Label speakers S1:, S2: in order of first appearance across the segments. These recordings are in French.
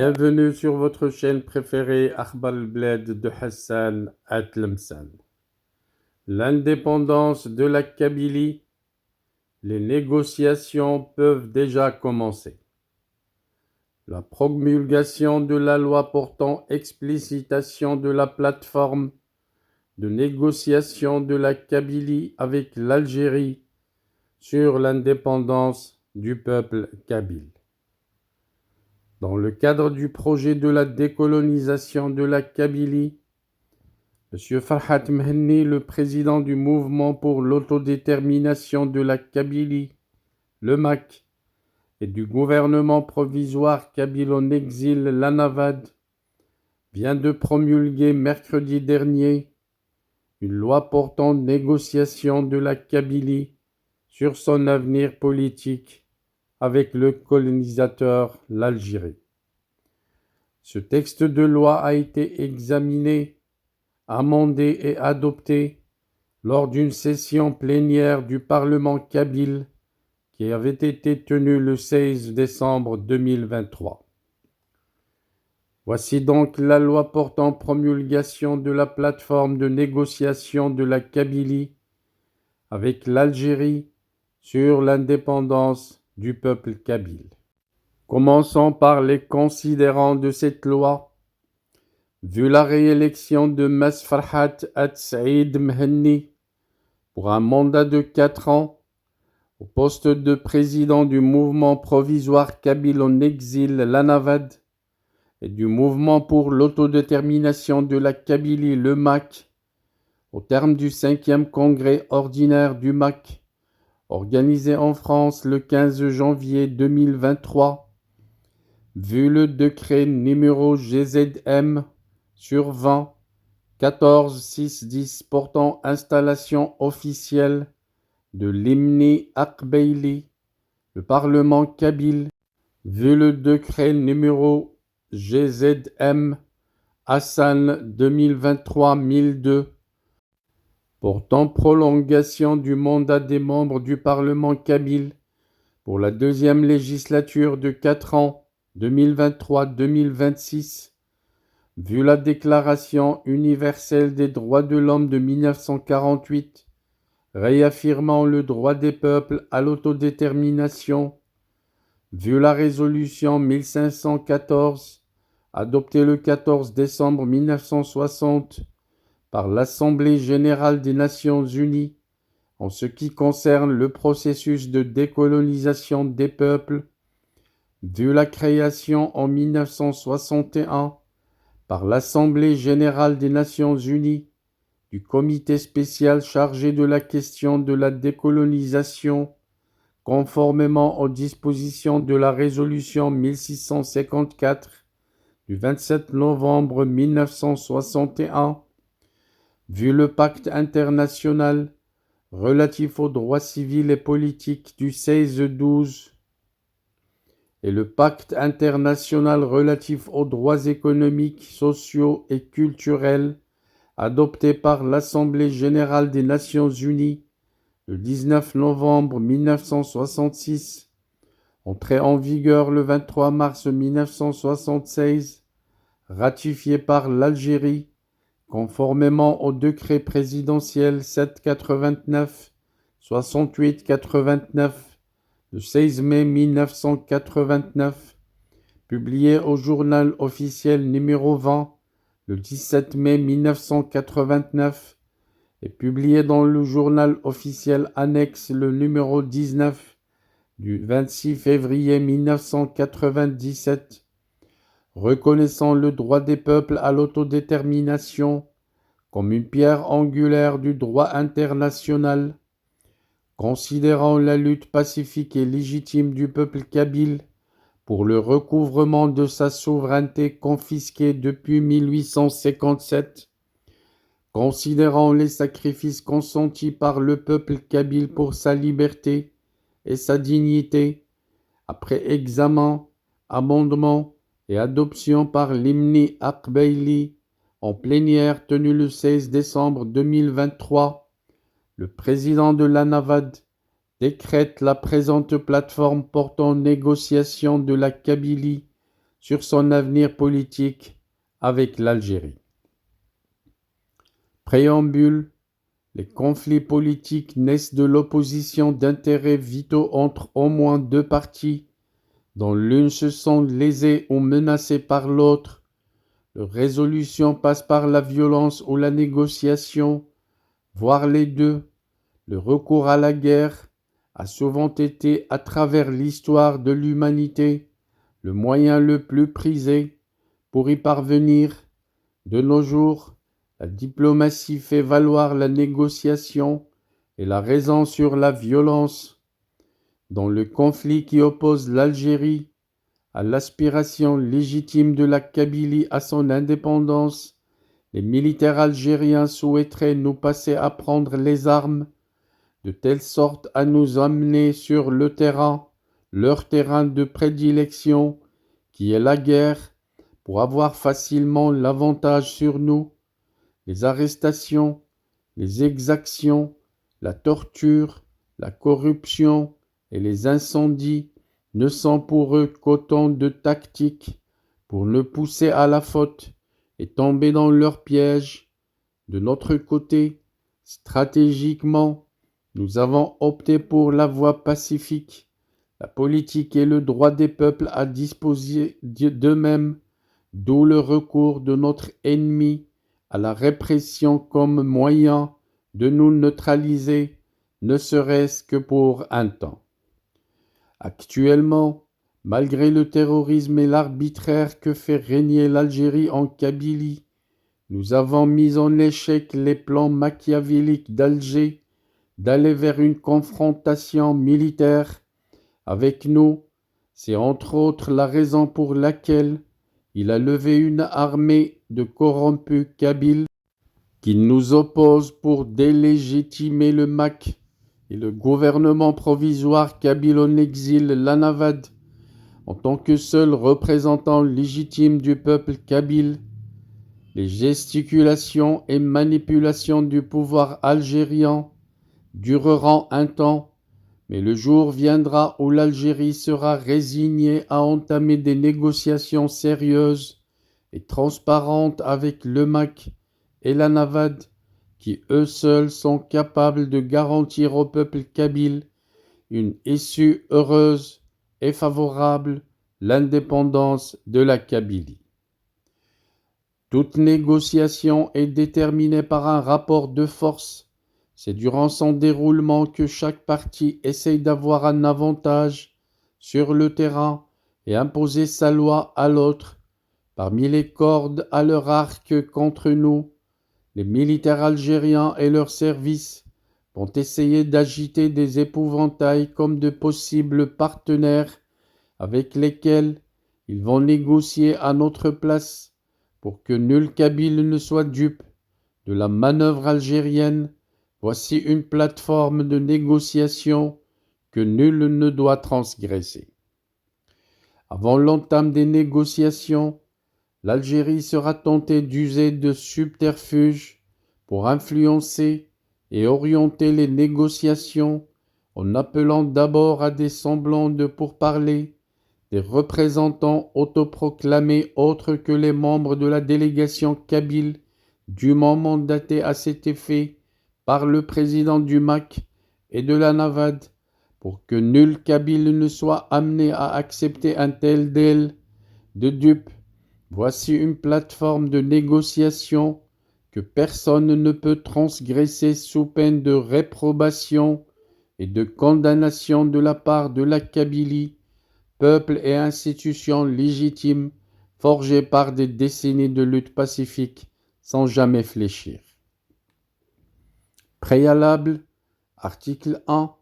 S1: Bienvenue sur votre chaîne préférée Akhbar al-Bled de Hassan Atlemsan. L'indépendance de la Kabylie, les négociations peuvent déjà commencer. La promulgation de la loi portant explicitation de la plateforme de négociation de la Kabylie avec l'Algérie sur l'indépendance du peuple kabyle. Dans le cadre du projet de la décolonisation de la Kabylie, M. Farhat Mhenni, le président du mouvement pour l'autodétermination de la Kabylie, le MAK, et du gouvernement provisoire kabyle en exil, l'ANAVAD, vient de promulguer mercredi dernier une loi portant négociation de la Kabylie sur son avenir politique avec le colonisateur, l'Algérie. Ce texte de loi a été examiné, amendé et adopté lors d'une session plénière du Parlement kabyle qui avait été tenue le 16 décembre 2023. Voici donc la loi portant promulgation de la plateforme de négociation de la Kabylie avec l'Algérie sur l'indépendance du peuple kabyle. Commençons par les considérants de cette loi. Vu la réélection de Mas Farhat Saïd Mhenni pour un mandat de 4 ans au poste de président du mouvement provisoire kabyle en exil, l'ANAVAD, et du mouvement pour l'autodétermination de la Kabylie, le MAK, au terme du 5e congrès ordinaire du MAK, organisé en France le 15 janvier 2023, vu le décret numéro GZM sur 20 14-6-10 portant installation officielle de l'Imni Akbeili, le Parlement kabyle, vu le décret numéro GZM Hassan 2023-1002 portant prolongation du mandat des membres du Parlement kabyle pour la deuxième législature de 4 ans 2023-2026, vu la Déclaration universelle des droits de l'homme de 1948, réaffirmant le droit des peuples à l'autodétermination, vu la résolution 1514, adoptée le 14 décembre 1960 par l'Assemblée générale des Nations unies en ce qui concerne le processus de décolonisation des peuples, vu la création en 1961 par l'Assemblée générale des Nations unies du comité spécial chargé de la question de la décolonisation, conformément aux dispositions de la résolution 1654 du 27 novembre 1961, vu le pacte international relatif aux droits civils et politiques du 16-12 et le pacte international relatif aux droits économiques, sociaux et culturels adopté par l'Assemblée générale des Nations unies le 19 novembre 1966, entré en vigueur le 23 mars 1976, ratifié par l'Algérie, conformément au décret présidentiel 789 6889 le 16 mai 1989, publié au journal officiel numéro 20 le 17 mai 1989 et publié dans le journal officiel annexe le numéro 19 du 26 février 1997, reconnaissant le droit des peuples à l'autodétermination comme une pierre angulaire du droit international, considérant la lutte pacifique et légitime du peuple kabyle pour le recouvrement de sa souveraineté confisquée depuis 1857, considérant les sacrifices consentis par le peuple kabyle pour sa liberté et sa dignité, après examen, amendement et adoption par l'Imni Akbeili en plénière tenue le 16 décembre 2023, le président de l'ANAVAD décrète la présente plateforme portant négociation de la Kabylie sur son avenir politique avec l'Algérie. Préambule. Les conflits politiques naissent de l'opposition d'intérêts vitaux entre au moins deux parties, dont l'une se sent lésée ou menacée par l'autre. Leur résolution passe par la violence ou la négociation, voire les deux. Le recours à la guerre a souvent été, à travers l'histoire de l'humanité, le moyen le plus prisé pour y parvenir. De nos jours, la diplomatie fait valoir la négociation et la raison sur la violence. Dans le conflit qui oppose l'Algérie à l'aspiration légitime de la Kabylie à son indépendance, les militaires algériens souhaiteraient nous passer à prendre les armes, de telle sorte à nous amener sur le terrain, leur terrain de prédilection, qui est la guerre, pour avoir facilement l'avantage sur nous. Les arrestations, les exactions, la torture, la corruption et les incendies ne sont pour eux qu'autant de tactiques pour nous pousser à la faute et tomber dans leur piège. De notre côté, stratégiquement, nous avons opté pour la voie pacifique, la politique et le droit des peuples à disposer d'eux-mêmes, d'où le recours de notre ennemi à la répression comme moyen de nous neutraliser, ne serait-ce que pour un temps. Actuellement, malgré le terrorisme et l'arbitraire que fait régner l'Algérie en Kabylie, nous avons mis en échec les plans machiavéliques d'Alger d'aller vers une confrontation militaire avec nous. C'est entre autres la raison pour laquelle il a levé une armée de corrompus kabyles qui nous opposent pour délégitimer le MAC et le gouvernement provisoire kabyle en exil, l'Anavad, en tant que seul représentant légitime du peuple kabyle. Les gesticulations et manipulations du pouvoir algérien dureront un temps, mais le jour viendra où l'Algérie sera résignée à entamer des négociations sérieuses et transparentes avec le MAC et l'Anavad, qui eux seuls sont capables de garantir au peuple kabyle une issue heureuse et favorable, l'indépendance de la Kabylie. Toute négociation est déterminée par un rapport de force. C'est durant son déroulement que chaque partie essaye d'avoir un avantage sur le terrain et imposer sa loi à l'autre. Parmi les cordes à leur arc contre nous, les militaires algériens et leurs services vont essayer d'agiter des épouvantails comme de possibles partenaires avec lesquels ils vont négocier à notre place pour que nul Kabyle ne soit dupe de la manœuvre algérienne. Voici une plateforme de négociation que nul ne doit transgresser. Avant l'entame des négociations, l'Algérie sera tentée d'user de subterfuges pour influencer et orienter les négociations en appelant d'abord à des semblants de pourparlers des représentants autoproclamés autres que les membres de la délégation kabyle dûment mandatés à cet effet par le président du MAC et de l'Anavad, pour que nul Kabyle ne soit amené à accepter un tel deal de dupes. Voici une plateforme de négociation que personne ne peut transgresser sous peine de réprobation et de condamnation de la part de la Kabylie, peuple et institution légitime forgés par des décennies de lutte pacifique sans jamais fléchir. Préalable, article 1.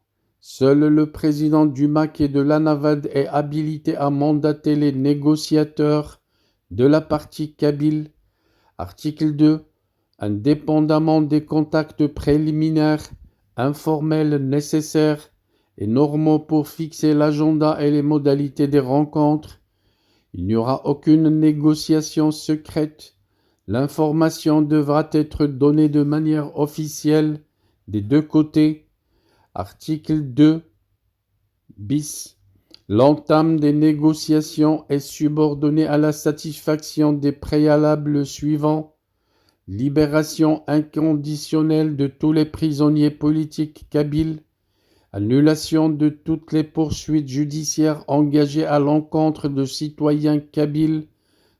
S1: Seul le président du MAC et de l'Anavad est habilité à mandater les négociateurs de la partie kabyle. Article 2. Indépendamment des contacts préliminaires, informels nécessaires et normaux pour fixer l'agenda et les modalités des rencontres, il n'y aura aucune négociation secrète. L'information devra être donnée de manière officielle des deux côtés. Article 2 bis. L'entame des négociations est subordonnée à la satisfaction des préalables suivants: libération inconditionnelle de tous les prisonniers politiques kabyles, annulation de toutes les poursuites judiciaires engagées à l'encontre de citoyens kabyles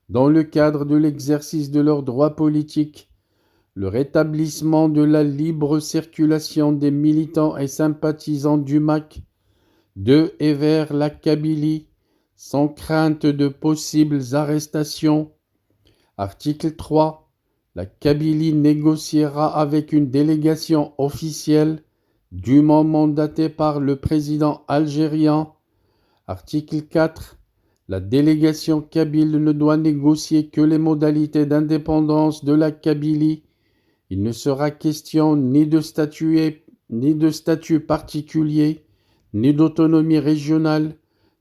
S1: dans le cadre de l'exercice de leurs droits politiques, le rétablissement de la libre circulation des militants et sympathisants du MAC de et vers la Kabylie, sans crainte de possibles arrestations. Article 3. La Kabylie négociera avec une délégation officielle dûment mandatée par le président algérien. Article 4. La délégation kabyle ne doit négocier que les modalités d'indépendance de la Kabylie. Il ne sera question ni de statut particulier, ni d'autonomie régionale,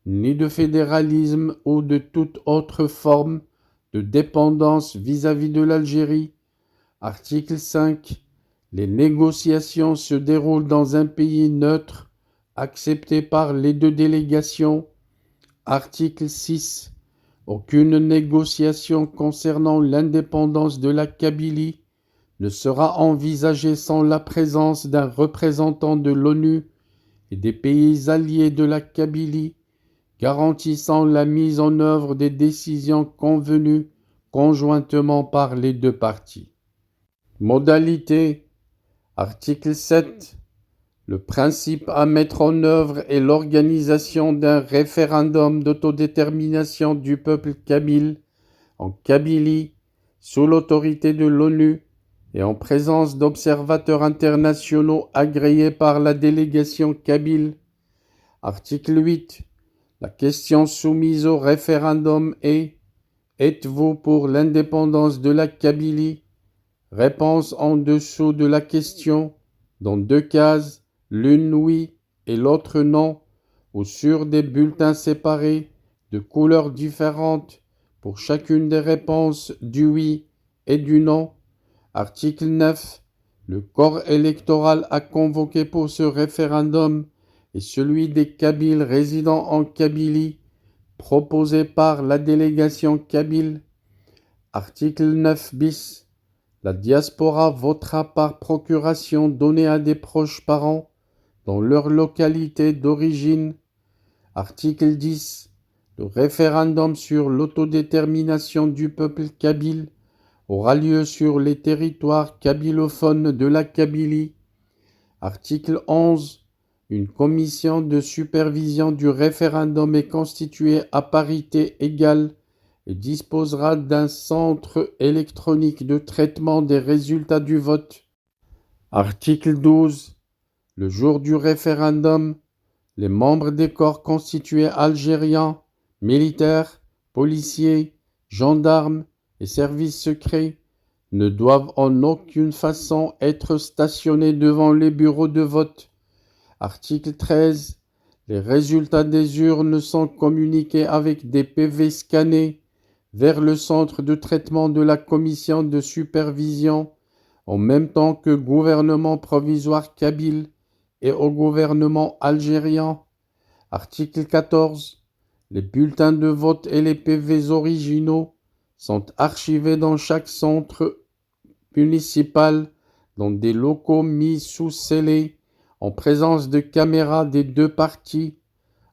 S1: ni de fédéralisme ou de toute autre forme de dépendance vis-à-vis de l'Algérie. Article 5. Les négociations se déroulent dans un pays neutre, accepté par les deux délégations. Article 6. Aucune négociation concernant l'indépendance de la Kabylie ne sera envisagée sans la présence d'un représentant de l'ONU et des pays alliés de la Kabylie, garantissant la mise en œuvre des décisions convenues conjointement par les deux parties. Modalités. Article 7. Le principe à mettre en œuvre est l'organisation d'un référendum d'autodétermination du peuple kabyle en Kabylie sous l'autorité de l'ONU et en présence d'observateurs internationaux agréés par la délégation kabyle. Article 8. La question soumise au référendum est: êtes-vous pour l'indépendance de la Kabylie? Réponse en dessous de la question, dans deux cases, l'une oui et l'autre non, ou sur des bulletins séparés de couleurs différentes pour chacune des réponses du oui et du non. Article 9. Le corps électoral à convoquer pour ce référendum est celui des Kabyles résidant en Kabylie, proposé par la délégation kabyle. Article 9 bis. La diaspora votera par procuration donnée à des proches parents dans leur localité d'origine. Article 10. Le référendum sur l'autodétermination du peuple kabyle aura lieu sur les territoires kabylophones de la Kabylie. Article 11. Une commission de supervision du référendum est constituée à parité égale et disposera d'un centre électronique de traitement des résultats du vote. Article 12. Le jour du référendum, les membres des corps constitués algériens, militaires, policiers, gendarmes et services secrets ne doivent en aucune façon être stationnés devant les bureaux de vote. Article 13. Les résultats des urnes sont communiqués avec des PV scannés vers le centre de traitement de la commission de supervision en même temps que gouvernement provisoire kabyle et au gouvernement algérien. Article 14. Les bulletins de vote et les PV originaux sont archivés dans chaque centre municipal dans des locaux mis sous scellé en présence de caméras des deux parties.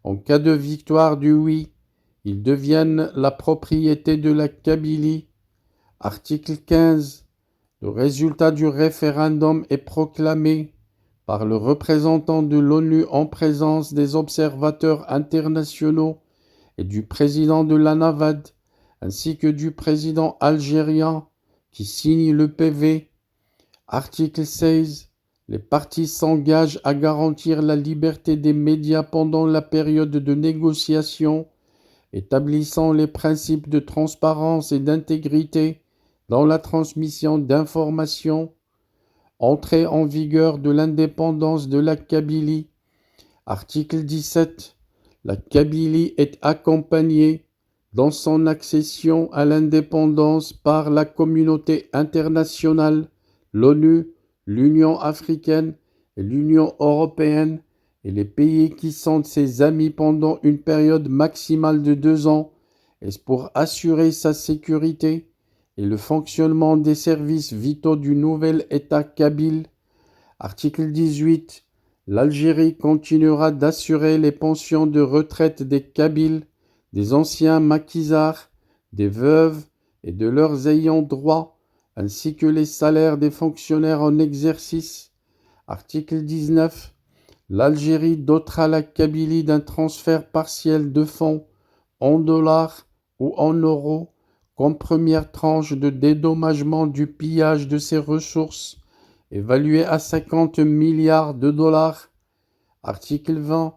S1: En cas de victoire du oui, ils deviennent la propriété de la Kabylie. Article 15. Le résultat du référendum est proclamé par le représentant de l'ONU en présence des observateurs internationaux et du président de l'ANAVAD, ainsi que du président algérien qui signe le PV. Article 16. Les parties s'engagent à garantir la liberté des médias pendant la période de négociation, établissant les principes de transparence et d'intégrité dans la transmission d'informations. Entrée en vigueur de l'indépendance de la Kabylie. Article 17. La Kabylie est accompagnée dans son accession à l'indépendance par la communauté internationale, l'ONU, l'Union africaine et l'Union européenne, et les pays qui sont ses amis pendant une période maximale de 2 ans est pour assurer sa sécurité et le fonctionnement des services vitaux du nouvel État kabyle. Article 18. L'Algérie continuera d'assurer les pensions de retraite des Kabyles, des anciens maquisards, des veuves et de leurs ayants droit, ainsi que les salaires des fonctionnaires en exercice. Article 19. L'Algérie dotera la Kabylie d'un transfert partiel de fonds en dollars ou en euros comme première tranche de dédommagement du pillage de ses ressources, évalué à 50 milliards de dollars. Article 20.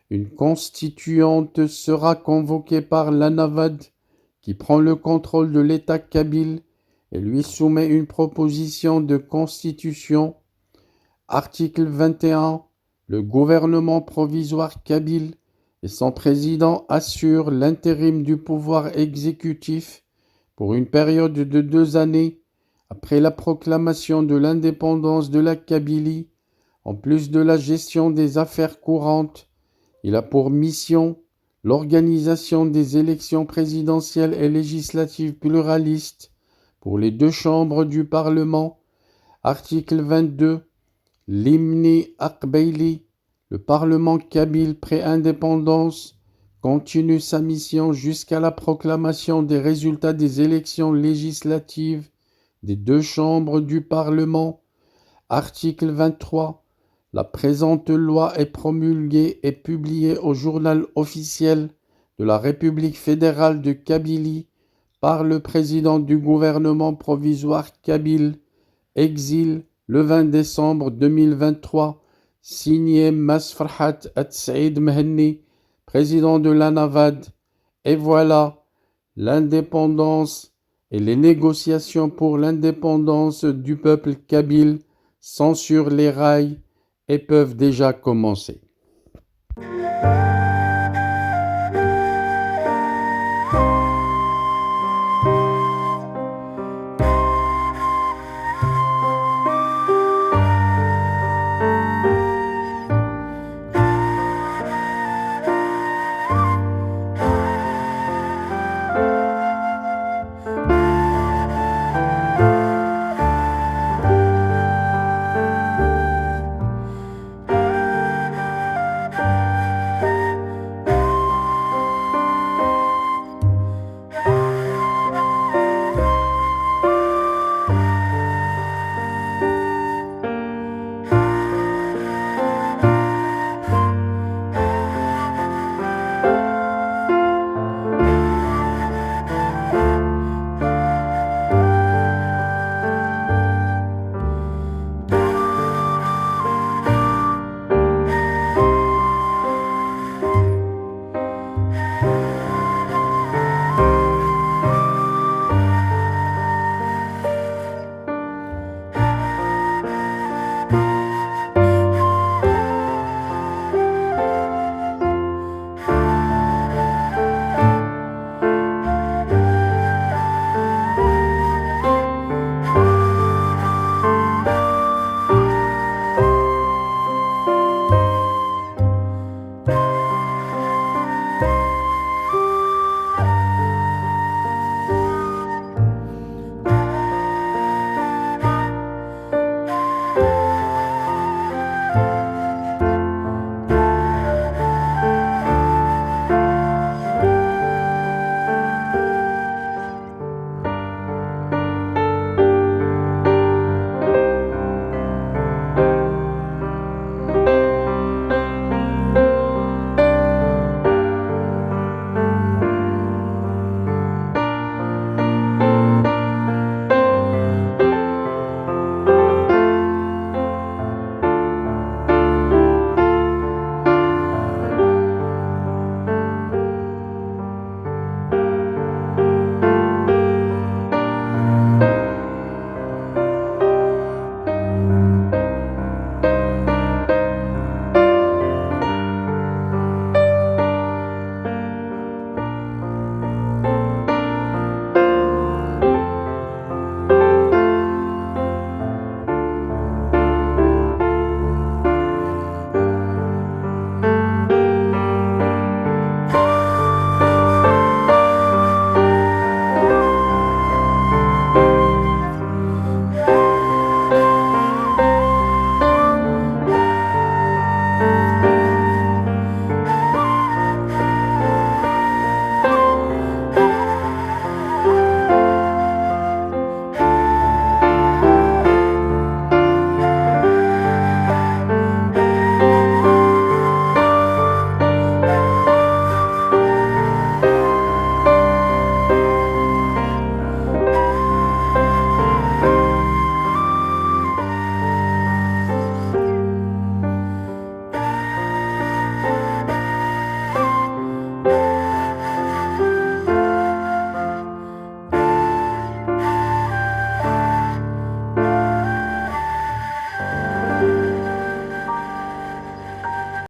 S1: Une constituante sera convoquée par l'ANAVAD, qui prend le contrôle de l'État kabyle et lui soumet une proposition de constitution. Article 21. Le gouvernement provisoire kabyle et son président assurent l'intérim du pouvoir exécutif pour une période de 2 années après la proclamation de l'indépendance de la Kabylie. En plus de la gestion des affaires courantes, il a pour mission l'organisation des élections présidentielles et législatives pluralistes pour les 2 chambres du Parlement. Article 22. L'Hymne Akbeili, le Parlement kabyle pré-indépendance, continue sa mission jusqu'à la proclamation des résultats des élections législatives des 2 chambres du Parlement. Article 23. La présente loi est promulguée et publiée au journal officiel de la République fédérale de Kabylie par le président du gouvernement provisoire kabyle, exil le 20 décembre 2023, signé Masfarhat At-Saïd Mehenni, président de l'ANAVAD. Et voilà, l'indépendance et les négociations pour l'indépendance du peuple kabyle sont sur les rails et peuvent déjà commencer.